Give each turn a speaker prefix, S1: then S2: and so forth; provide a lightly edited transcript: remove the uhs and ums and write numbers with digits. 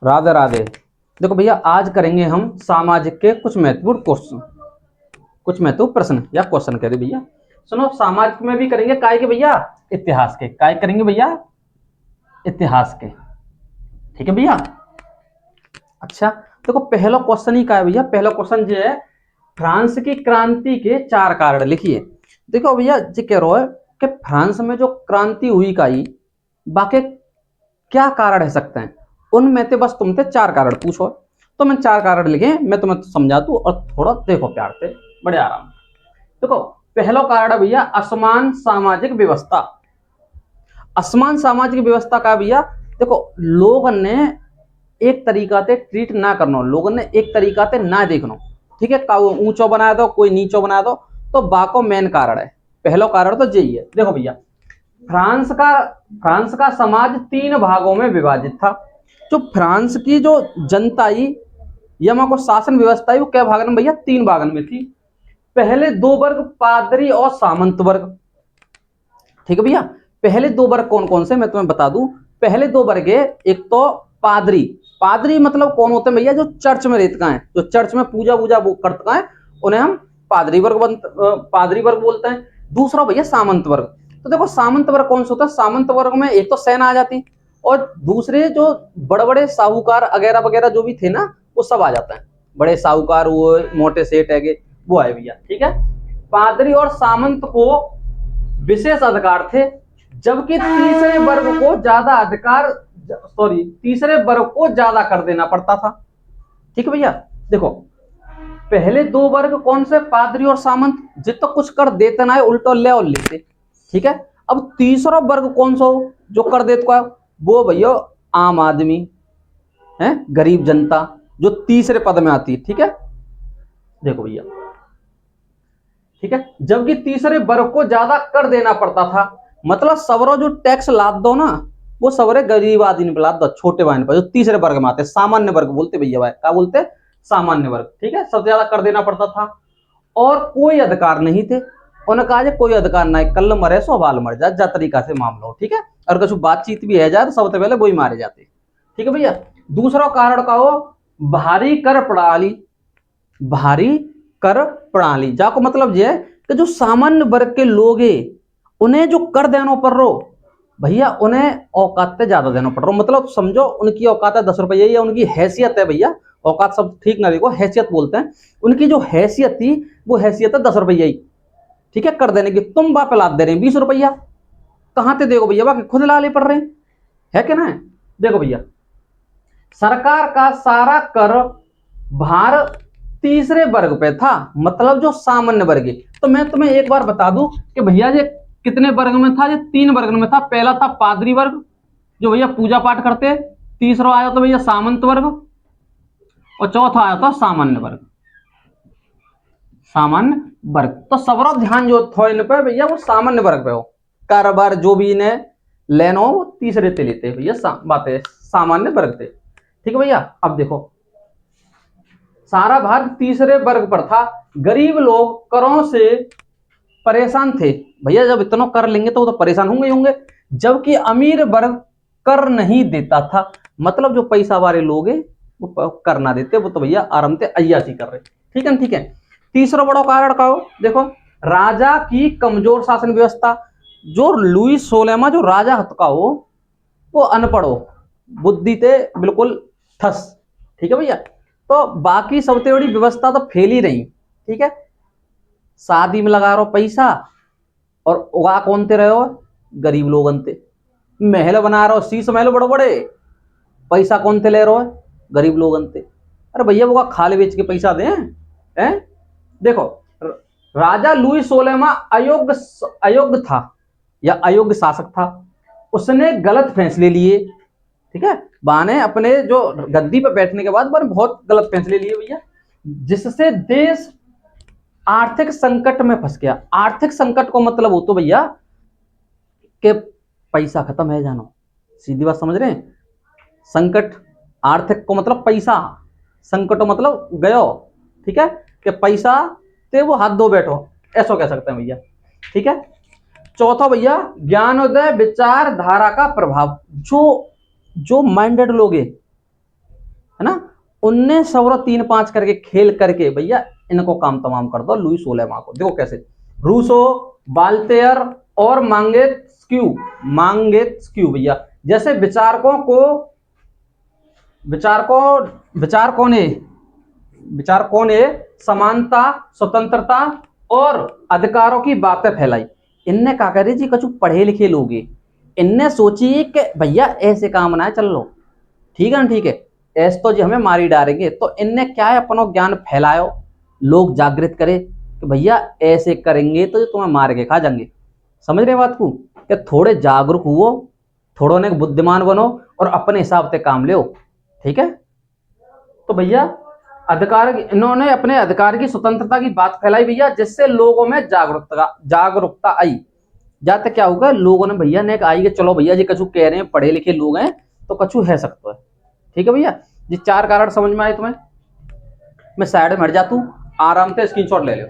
S1: राधे राधे। देखो भैया, आज करेंगे हम सामाजिक के कुछ महत्वपूर्ण क्वेश्चन, कुछ महत्वपूर्ण प्रश्न या क्वेश्चन कह दे भैया। सुनो, सामाजिक में भी करेंगे काय के भैया, इतिहास के। काय करेंगे भैया, इतिहास के। ठीक है भैया। अच्छा, देखो पहला क्वेश्चन ही का है भैया। पहला क्वेश्चन जो है, फ्रांस की क्रांति के 4 कारण लिखिए। देखो भैया, जी कह रहा है कि फ्रांस में जो क्रांति हुई का ही बाकी क्या कारण है सकते हैं, उनमें से बस तुमसे 4 कारण पूछो। तो मैं 4 कारण लिखे, मैं तुम्हें समझा दूं और थोड़ा देखो प्यार से, बड़े आराम से। देखो, पहला कारण है भैया असमान सामाजिक व्यवस्था। असमान सामाजिक व्यवस्था का भैया, देखो लोगों ने एक तरीका से ट्रीट ना करना, लोगों ने एक तरीका से ना देखना। ठीक है, ऊंचो बनाया दो, कोई नीचो बनाया दो, तो बाको मेन कारण है। पहला कारण तो यही है। देखो भैया, फ्रांस का फ्रांस का समाज 3 भागों में विभाजित था। जो फ्रांस की जो जनता ही या को शासन व्यवस्था ही, वो क्या भागन भैया, 3 भागन में थी। पहले 2 वर्ग, पादरी और सामंत वर्ग। ठीक है भैया, पहले 2 वर्ग कौन कौन से मैं तुम्हें बता दूं। पहले 2 वर्ग है, एक तो पादरी। पादरी मतलब कौन होते हैं भैया, जो चर्च में रहते हैं, जो चर्च में पूजा वूजा वो करते हैं, उन्हें हम पादरी वर्ग बोलते हैं। दूसरा भैया सामंत वर्ग। तो देखो सामंत वर्ग कौन सा होता है, सामंत वर्ग में एक तो सेना आ जाती, और दूसरे जो बड़े बड़े साहूकार वगैरह वगैरह जो भी थे ना, वो सब आ जाते हैं। बड़े साहूकार, वो मोटे सेठ है, वो आए भैया। ठीक है, पादरी और सामंत को विशेष अधिकार थे, जबकि तीसरे वर्ग को ज्यादा कर देना पड़ता था। ठीक है भैया। देखो, पहले 2 वर्ग कौन से, पादरी और सामंत, जितना कुछ कर देते ना उल्टो ले और लेते। ठीक है, अब तीसरा वर्ग कौन सा हो जो कर देता है, वो भैया आम आदमी है, गरीब जनता, जो तीसरे पद में आती है। ठीक है, देखो भैया। ठीक है, जबकि तीसरे वर्ग को ज्यादा कर देना पड़ता था। मतलब सबरो जो टैक्स लाद दो ना, वो सबरे गरीब आदमी पे लाद दो, छोटे बहन पर, जो तीसरे वर्ग में आते, सामान्य वर्ग बोलते भैया। भाई क्या बोलते, सामान्य वर्ग। ठीक है, सबसे ज्यादा कर देना पड़ता था, और कोई अधिकार नहीं थे। उन्होंने कहा कोई अधिकार ना है, कल मरे सो बाल मर जा, जा तरीका से मामला हो। ठीक है, और कुछ बातचीत भी है जाए तो सबसे पहले वही मारे जाते। ठीक है भैया। दूसरा कारण का हो, भारी कर प्रणाली। भारी कर प्रणाली जाको मतलब ये है कि जो सामान्य वर्ग के लोग हैं, उन्हें जो कर देना पड़ रहा भैया, उन्हें औकात से ज्यादा देना पड़ रहा। मतलब समझो, उनकी औकात है 10 रुपये, या उनकी हैसियत है भैया, औकात सब ठीक ना देखो, हैसियत बोलते हैं। उनकी जो हैसियत थी, वो हैसियत है 10 रुपये ही। ठीक है, कर देने की। तुम बाप लाद दे रहे हैं 20 रुपया, कहां से देखो भैया, बाकी खुद ला ले पड़ रहे हैं, है कि ना। देखो भैया, सरकार का सारा कर भार तीसरे वर्ग पे था, मतलब जो सामान्य वर्ग है। तो मैं तुम्हें एक बार बता दूं कि भैया ये कितने वर्ग में था, ये 3 वर्ग में था। पहला था पादरी वर्ग, जो भैया पूजा पाठ करते। तीसरा आया तो भैया सामंत वर्ग, और चौथा आया था सामान्य वर्ग। सामान्य वर्ग तो सबरो ध्यान जो थो इन पे भैया, वो सामान्य वर्ग पे हो। कारोबार जो भी इन्हें लेना हो, वो तीसरे ते लेते भैया, बातें सामान्य वर्ग थे। ठीक है भैया। अब देखो, सारा भार तीसरे वर्ग पर था। गरीब लोग करों से परेशान थे भैया, जब इतना कर लेंगे तो वो तो परेशान होंगे ही होंगे। जबकि अमीर वर्ग कर नहीं देता था, मतलब जो पैसा वाले लोग हैं वो कर ना देते, वो तो भैया आराम से अय्याशी कर रहे। ठीक है, ठीक है। तीसरा बड़ा कारण का हो, देखो राजा की कमजोर शासन व्यवस्था। जो लुई सोलेमा जो राजा हत का हो, वो अनपढ़ हो, बुद्धि ते बिल्कुल ठस। ठीक है भैया। तो बाकी सबसे बड़ी व्यवस्था तो फेल ही रही। ठीक है, शादी में लगा रहो पैसा, और उगा कौन ते रहे हो, गरीब लोग अंते। महल बना रहे हो, शीश महल बड़े बड़े, पैसा कौन ते ले रहे हो, गरीब लोग अंते। अरे भैया वो खाल बेच के पैसा दें हैं। देखो, राजा लुई सोलेमा अयोग्य अयोग्य था, या अयोग्य शासक था। उसने गलत फैसले लिए। ठीक है, बाने अपने जो गद्दी पर बैठने के बाद बहुत गलत फैसले लिए भैया, जिससे देश आर्थिक संकट में फंस गया। आर्थिक संकट को मतलब हो तो भैया कि पैसा खत्म है, जानो सीधी बात समझ रहे हैं। संकट आर्थिक को मतलब पैसा, संकट मतलब गयो। ठीक है, कि पैसा ते वो हाथ धो बैठो, ऐसा कह सकते हैं भैया। ठीक है। चौथा भैया, ज्ञानोदय विचारधारा का प्रभाव। जो जो माइंडेड लोग हैं, है ना। 19 और 3 5 करके खेल करके भैया इनको काम तमाम कर दो लुई सोलेमा को। देखो कैसे, रूसो, बाल्टेयर और मांगेत्स्क्यू भैया जैसे विचारकों ने समानता, स्वतंत्रता और अधिकारों की बातें फैलाई। इनने क्या करे जी, कछु पढ़े लिखे लोग, इनने सोची कि भैया ऐसे काम ना है, चल लो ठीक है ना, ठीक है ऐसे तो जी हमें मारी डालेंगे, तो इनने क्या है अपना ज्ञान फैलायो, लोग जागृत करे कि भैया ऐसे करेंगे तो तुम्हें मार के खा जाएंगे। समझ रहे बात को, कि थोड़े जागरूक हुओ, थोड़ों ने बुद्धिमान बनो और अपने हिसाब से काम लो, ठीक है। तो भैया इन्होंने अपने अधिकार की स्वतंत्रता की बात फैलाई भैया, जिससे लोगों में जागरूकता आई। जाते क्या होगा, लोगों ने भैया ने आई कि चलो भैया जी कछु कह रहे हैं, पढ़े लिखे लोग हैं तो कछु है सकता है, ठीक है भैया। ये 4 कारण समझ में आए तुम्हें। मैं साइड में हट जाता हूँ, आराम से स्क्रीनशॉट ले लो।